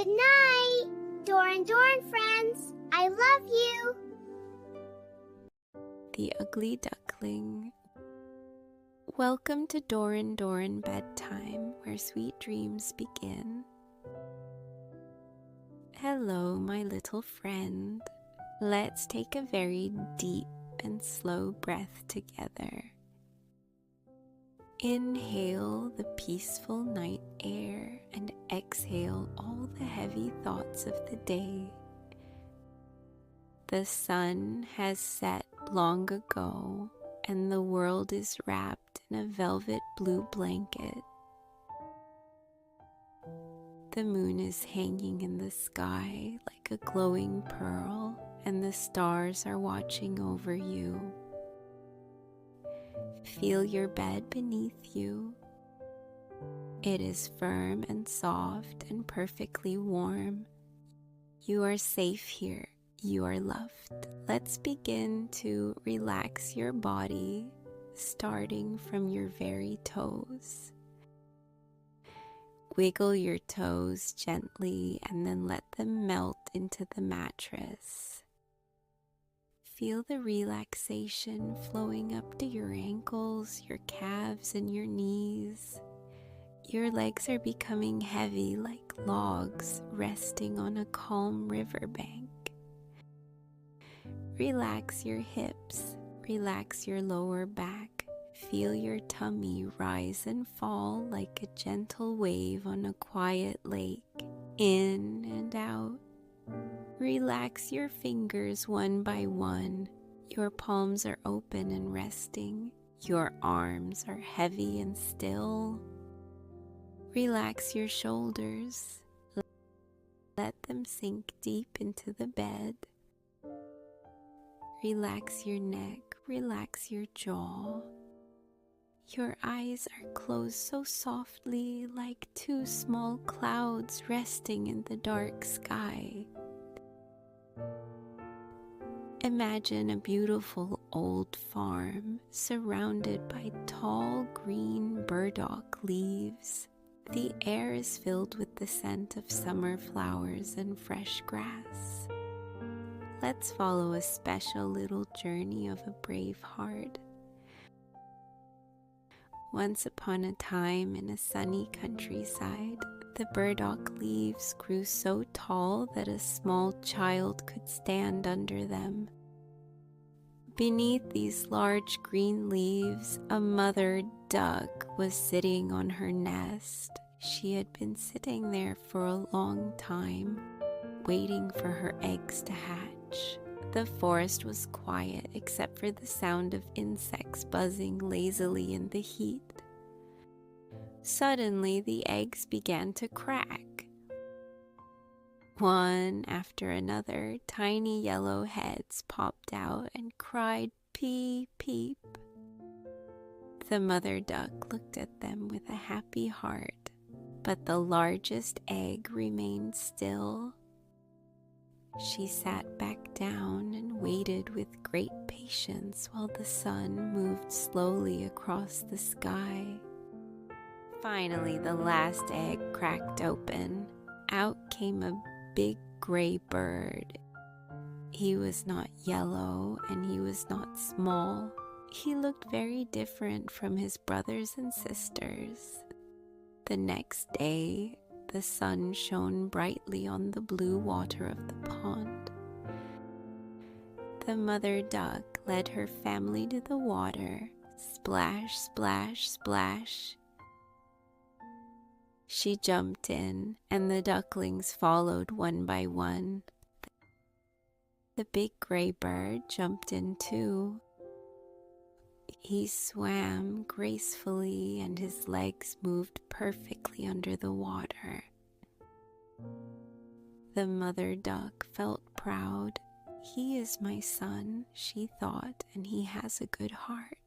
Good night, Doran friends. I love you. The Ugly Duckling. Welcome to Doran Bedtime, where sweet dreams begin. Hello, my little friend. Let's take a very deep and slow breath together. Inhale the peaceful night air and exhale all the heavy thoughts of the day. The sun has set long ago, and the world is wrapped in a velvet blue blanket. The moon is hanging in the sky like a glowing pearl, and the stars are watching over you. Feel your bed beneath you. It is firm and soft and perfectly warm. You are safe here. You are loved. Let's begin to relax your body, starting from your very toes. Wiggle your toes gently and then let them melt into the mattress. Feel the relaxation flowing up to your ankles, your calves, and your knees. Your legs are becoming heavy like logs resting on a calm riverbank. Relax your hips, relax your lower back. Feel your tummy rise and fall like a gentle wave on a quiet lake, in and out. Relax your fingers one by one. Your palms are open and resting. Your arms are heavy and still. Relax your shoulders. Let them sink deep into the bed. Relax your neck, relax your jaw. Your eyes are closed so softly like two small clouds resting in the dark sky. Imagine a beautiful old farm surrounded by tall green burdock leaves. The air is filled with the scent of summer flowers and fresh grass. Let's follow a special little journey of a brave heart. Once upon a time in a sunny countryside, the burdock leaves grew so tall that a small child could stand under them. Beneath these large green leaves, a mother duck was sitting on her nest. She had been sitting there for a long time, waiting for her eggs to hatch. The forest was quiet except for the sound of insects buzzing lazily in the heat. Suddenly, the eggs began to crack. One after another, tiny yellow heads popped out and cried, "Peep, peep." The mother duck looked at them with a happy heart, but the largest egg remained still. She sat back down and waited with great patience while the sun moved slowly across the sky. Finally, the last egg cracked open. Out came a big gray bird. He was not yellow and he was not small. He looked very different from his brothers and sisters. The next day, the sun shone brightly on the blue water of the pond. The mother duck led her family to the water. Splash, splash, splash. She jumped in, and the ducklings followed one by one. The big gray bird jumped in too. He swam gracefully, and his legs moved perfectly under the water. The mother duck felt proud. "He is my son," she thought, "and he has a good heart."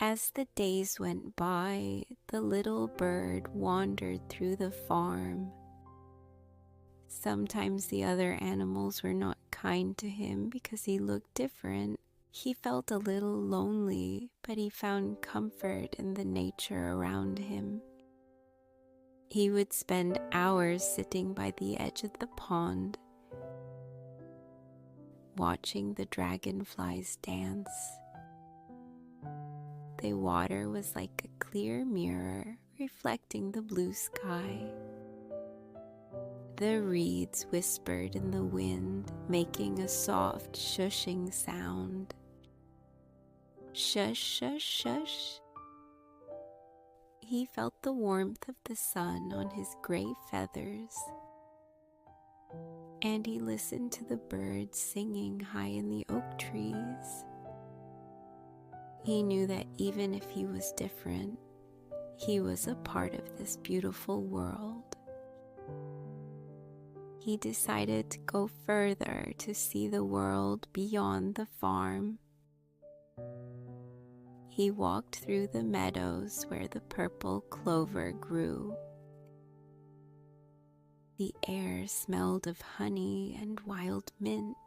As the days went by, the little bird wandered through the farm. Sometimes the other animals were not kind to him because he looked different. He felt a little lonely, but he found comfort in the nature around him. He would spend hours sitting by the edge of the pond, watching the dragonflies dance. The water was like a clear mirror reflecting the blue sky. The reeds whispered in the wind, making a soft shushing sound. Shush, shush, shush. He felt the warmth of the sun on his gray feathers, and he listened to the birds singing high in the oak trees. He knew that even if he was different, he was a part of this beautiful world. He decided to go further to see the world beyond the farm. He walked through the meadows where the purple clover grew. The air smelled of honey and wild mint.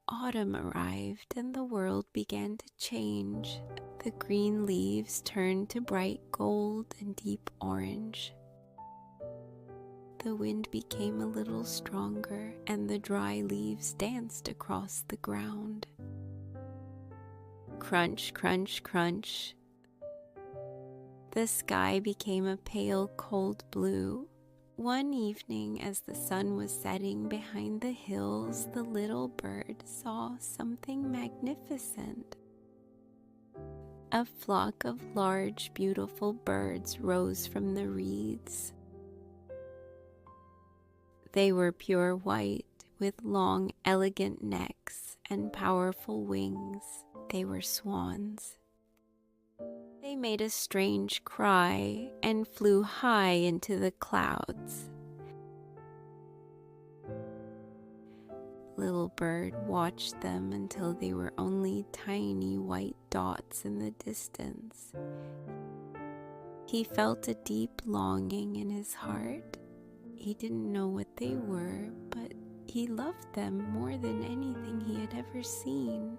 Autumn arrived and the world began to change. The green leaves turned to bright gold and deep orange. The wind became a little stronger and the dry leaves danced across the ground. Crunch, crunch, crunch. The sky became a pale, cold blue. One evening, as the sun was setting behind the hills, the little bird saw something magnificent. A flock of large, beautiful birds rose from the reeds. They were pure white, with long, elegant necks and powerful wings. They were swans. They made a strange cry and flew high into the clouds. Little Bird watched them until they were only tiny white dots in the distance. He felt a deep longing in his heart. He didn't know what they were, but he loved them more than anything he had ever seen.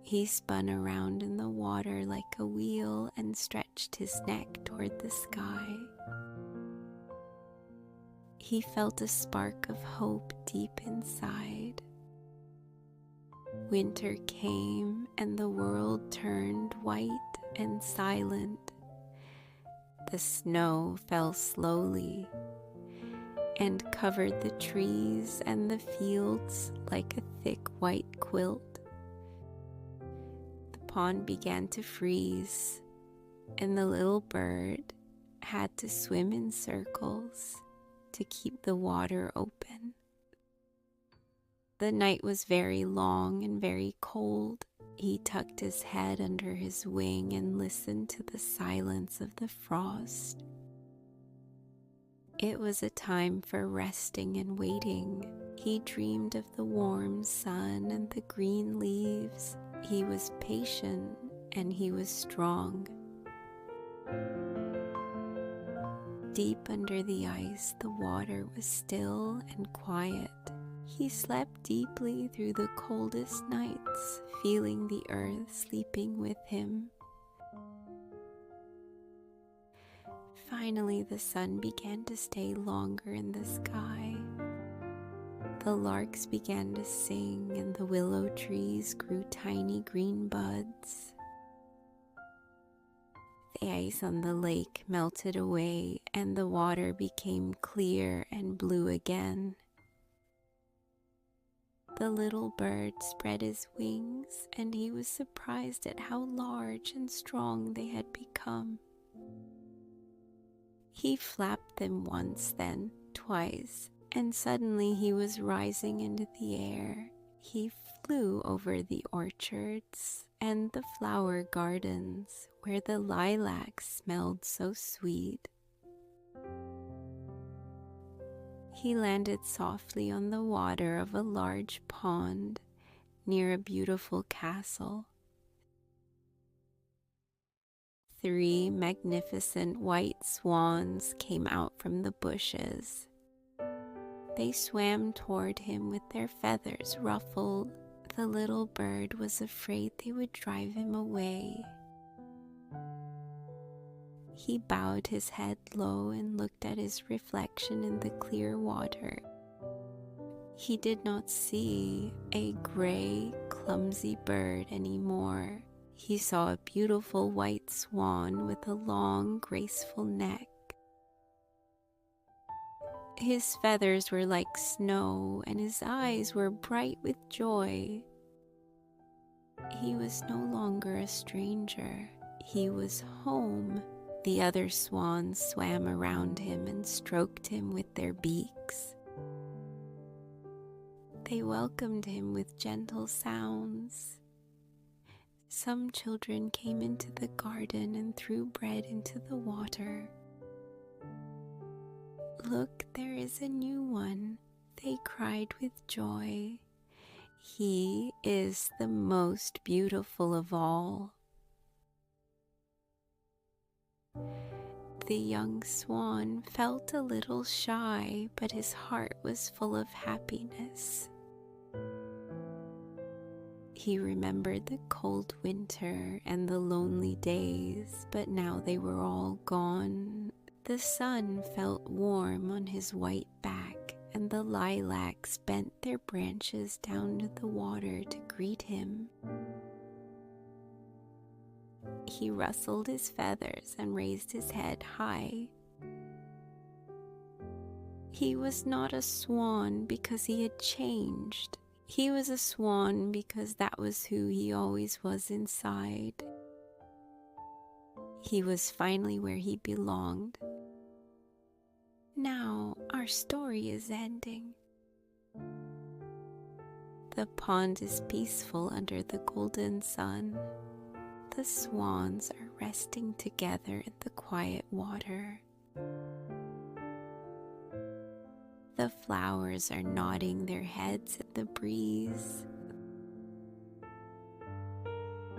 He spun around in the water like a wheel and stretched his neck toward the sky. He felt a spark of hope deep inside. Winter came and the world turned white and silent. The snow fell slowly and covered the trees and the fields like a thick white quilt. The pond began to freeze, and the little bird had to swim in circles to keep the water open. The night was very long and very cold. He tucked his head under his wing and listened to the silence of the frost. It was a time for resting and waiting. He dreamed of the warm sun and the green leaves. He was patient and he was strong. Deep under the ice, the water was still and quiet. He slept deeply through the coldest nights, feeling the earth sleeping with him. Finally, the sun began to stay longer in the sky. The larks began to sing and the willow trees grew tiny green buds. The ice on the lake melted away and the water became clear and blue again. The little bird spread his wings and he was surprised at how large and strong they had become. He flapped them once, then twice, and suddenly he was rising into the air. He flew over the orchards and the flower gardens where the lilacs smelled so sweet. He landed softly on the water of a large pond near a beautiful castle. 3 magnificent white swans came out from the bushes. They swam toward him with their feathers ruffled. The little bird was afraid they would drive him away. He bowed his head low and looked at his reflection in the clear water. He did not see a gray, clumsy bird anymore. He saw a beautiful white swan with a long, graceful neck. His feathers were like snow, and his eyes were bright with joy. He was no longer a stranger. He was home. The other swans swam around him and stroked him with their beaks. They welcomed him with gentle sounds. Some children came into the garden and threw bread into the water. "Look, there is a new one," they cried with joy. "He is the most beautiful of all." The young swan felt a little shy, but his heart was full of happiness. He remembered the cold winter and the lonely days, but now they were all gone. The sun felt warm on his white back, and the lilacs bent their branches down to the water to greet him. He rustled his feathers and raised his head high. He was not a swan because he had changed. He was a swan because that was who he always was inside. He was finally where he belonged. Now our story is ending. The pond is peaceful under the golden sun. The swans are resting together in the quiet water. The flowers are nodding their heads in the breeze.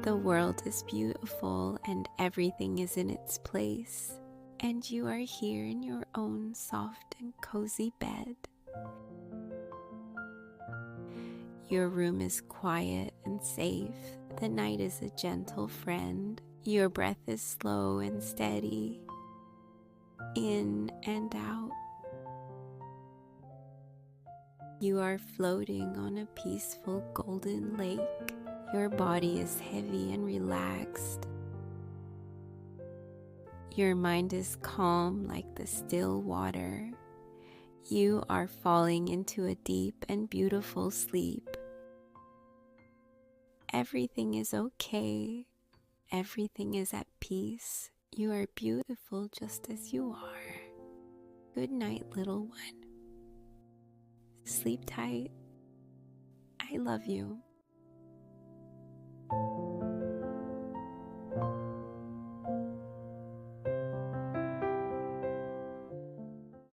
The world is beautiful and everything is in its place, and you are here in your own soft and cozy bed. Your room is quiet and safe. The night is a gentle friend. Your breath is slow and steady, in and out. You are floating on a peaceful golden lake. Your body is heavy and relaxed. Your mind is calm like the still water. You are falling into a deep and beautiful sleep. Everything is okay. Everything is at peace. You are beautiful just as you are. Good night, little one. Sleep tight. I love you.